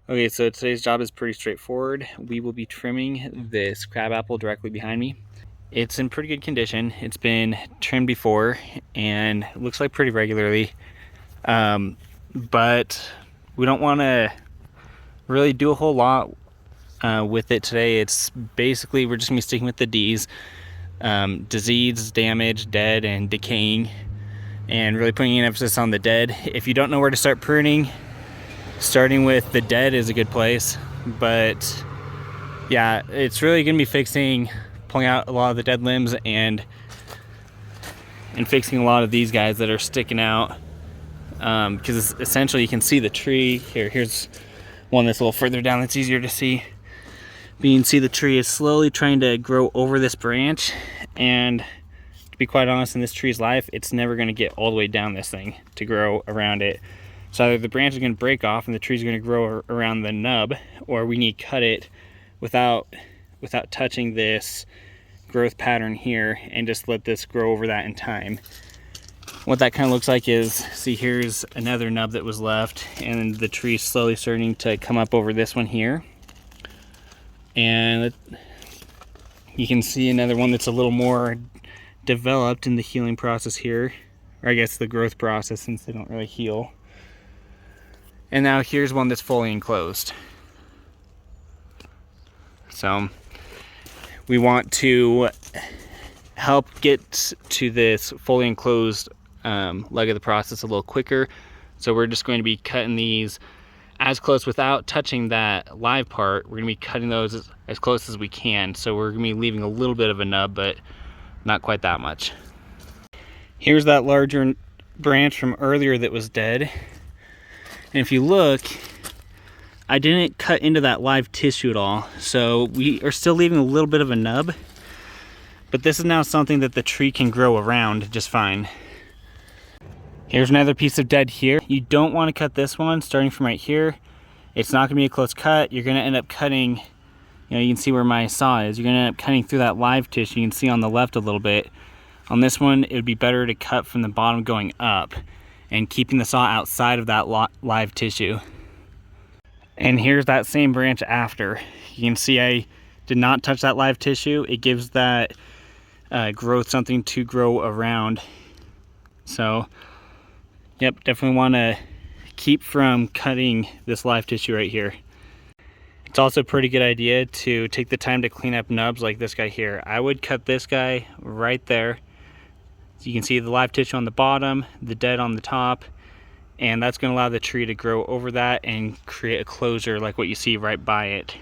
Okay, so today's job is pretty straightforward. We will be trimming this crabapple directly behind me. It's in pretty good condition. It's been trimmed before and it looks like pretty regularly. But we don't want to really do a whole lot with it today. It's basically, we're just gonna be sticking with the D's. Disease, damage, dead, and decaying. And really putting an emphasis on the dead. If you don't know where to start pruning, starting with the dead is a good place, but yeah, it's really gonna be pulling out a lot of the dead limbs and fixing a lot of these guys that are sticking out, because essentially you can see the tree here. Here's one that's a little further down that's easier to see, but you can see the tree is slowly trying to grow over this branch, and to be quite honest, in this tree's life, it's never going to get all the way down this thing to grow around it. So either the branch is going to break off and the tree's going to grow around the nub, or we need to cut it without touching this growth pattern here and just let this grow over that in time. What that kind of looks like is, see, here's another nub that was left, and the tree's slowly starting to come up over this one here. And you can see another one that's a little more developed in the healing process here, or I guess the growth process, since they don't really heal. And now here's one that's fully enclosed. So we want to help get to this fully enclosed leg of the process a little quicker. So we're just going to be cutting these as close without touching that live part. We're going to be cutting those as close as we can. So we're going to be leaving a little bit of a nub, but not quite that much. Here's that larger branch from earlier that was dead. And if you look, I didn't cut into that live tissue at all. So we are still leaving a little bit of a nub, but this is now something that the tree can grow around just fine. Here's another piece of dead here. You don't want to cut this one starting from right here. It's not gonna be a close cut. You're gonna end up cutting, you know, you can see where my saw is. You're gonna end up cutting through that live tissue. You can see on the left a little bit. On this one, it would be better to cut from the bottom going up and keeping the saw outside of that live tissue. And here's that same branch after. You can see I did not touch that live tissue. It gives that growth something to grow around. So, yep, definitely want to keep from cutting this live tissue right here. It's also a pretty good idea to take the time to clean up nubs like this guy here. I would cut this guy right there. So you can see the live tissue on the bottom, the dead on the top, and that's going to allow the tree to grow over that and create a closure like what you see right by it.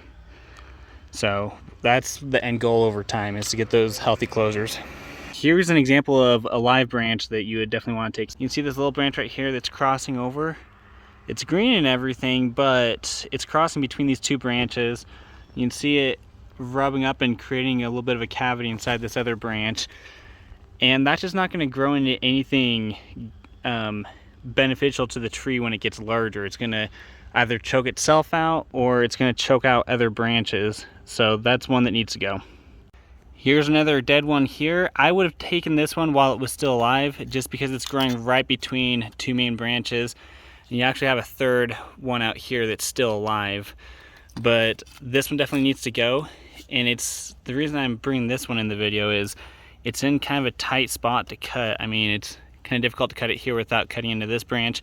So that's the end goal over time, is to get those healthy closures. Here's an example of a live branch that you would definitely want to take. You can see this little branch right here that's crossing over. It's green and everything, but it's crossing between these two branches. You can see it rubbing up and creating a little bit of a cavity inside this other branch. And that's just not going to grow into anything beneficial to the tree when it gets larger. It's going to either choke itself out, or it's going to choke out other branches. So that's one that needs to go. Here's another dead one here. I would have taken this one while it was still alive, just because it's growing right between two main branches. And you actually have a third one out here that's still alive. But this one definitely needs to go. And it's the reason I'm bringing this one in the video is it's in kind of a tight spot to cut. I mean, it's kind of difficult to cut it here without cutting into this branch,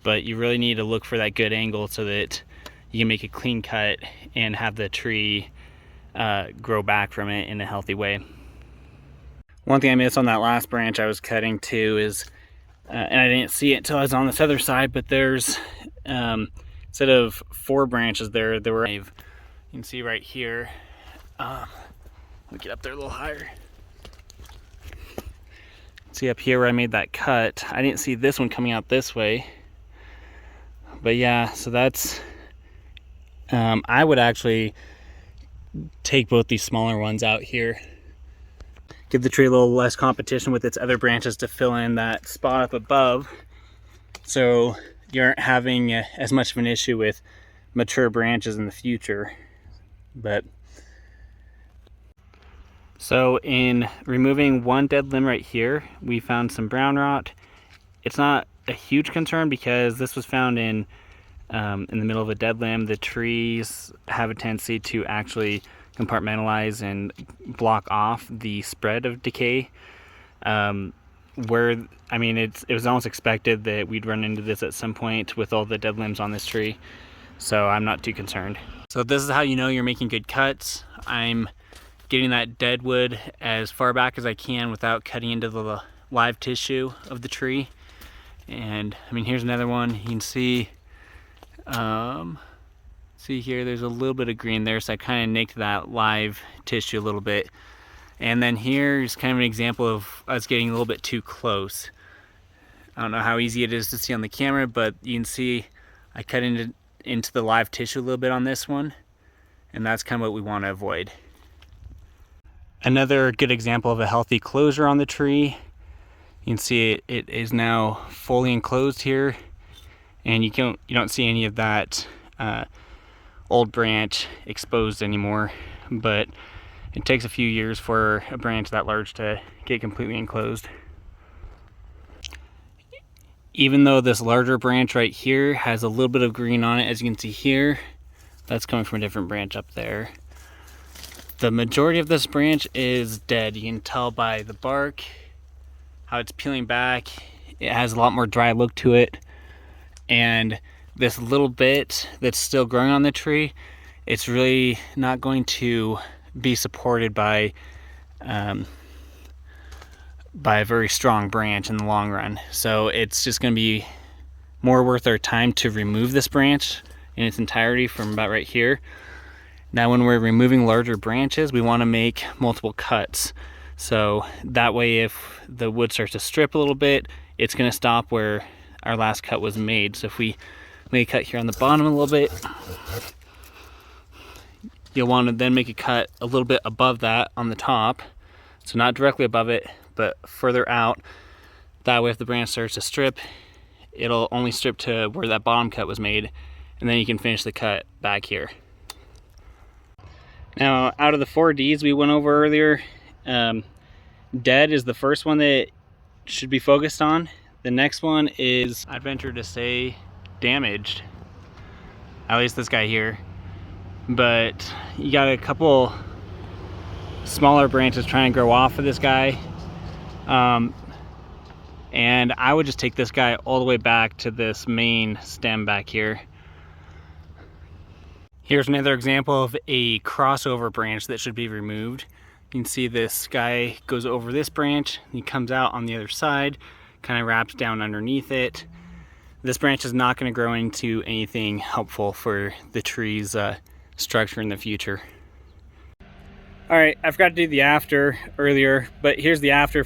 but you really need to look for that good angle so that you can make a clean cut and have the tree grow back from it in a healthy way. One thing I missed on that last branch I was cutting too is, and I didn't see it until I was on this other side, but there's, instead of 4 branches there were 5. You can see right here. Let me get up there a little higher. See up here where I made that cut, I didn't see this one coming out this way. But yeah, so that's, I would actually take both these smaller ones out here. Give the tree a little less competition with its other branches to fill in that spot up above, so you aren't having as much of an issue with mature branches in the future. But so in removing one dead limb right here, we found some brown rot. It's not a huge concern because this was found in in the middle of a dead limb, the trees have a tendency to actually compartmentalize and block off the spread of decay. It was almost expected that we'd run into this at some point with all the dead limbs on this tree, so I'm not too concerned. So this is how you know you're making good cuts. I'm getting that dead wood as far back as I can without cutting into the live tissue of the tree. And I mean, here's another one. You can see here, there's a little bit of green there, so I kind of nicked that live tissue a little bit. And then here's kind of an example of us getting a little bit too close. I don't know how easy it is to see on the camera, but you can see I cut into the live tissue a little bit on this one, and that's kind of what we want to avoid. Another good example of a healthy closure on the tree. You can see it is now fully enclosed here, and you don't see any of that old branch exposed anymore, but it takes a few years for a branch that large to get completely enclosed. Even though this larger branch right here has a little bit of green on it, as you can see here, that's coming from a different branch up there. The majority of this branch is dead. You can tell by the bark, how it's peeling back. It has a lot more dry look to it. And this little bit that's still growing on the tree, it's really not going to be supported by a very strong branch in the long run. So it's just going to be more worth our time to remove this branch in its entirety from about right here. Now when we're removing larger branches, we want to make multiple cuts. So that way if the wood starts to strip a little bit, it's going to stop where our last cut was made. So if we make a cut here on the bottom a little bit, you'll want to then make a cut a little bit above that on the top. So not directly above it, but further out. That way if the branch starts to strip, it'll only strip to where that bottom cut was made, and then you can finish the cut back here. Now, out of the 4Ds we went over earlier, dead is the first one that should be focused on. The next one is, I'd venture to say, damaged. At least this guy here. But you got a couple smaller branches trying to grow off of this guy. And I would just take this guy all the way back to this main stem back here. Here's another example of a crossover branch that should be removed. You can see this guy goes over this branch, he comes out on the other side, kind of wraps down underneath it. This branch is not going to grow into anything helpful for the tree's structure in the future. All right, I forgot to do the after earlier, but here's the after.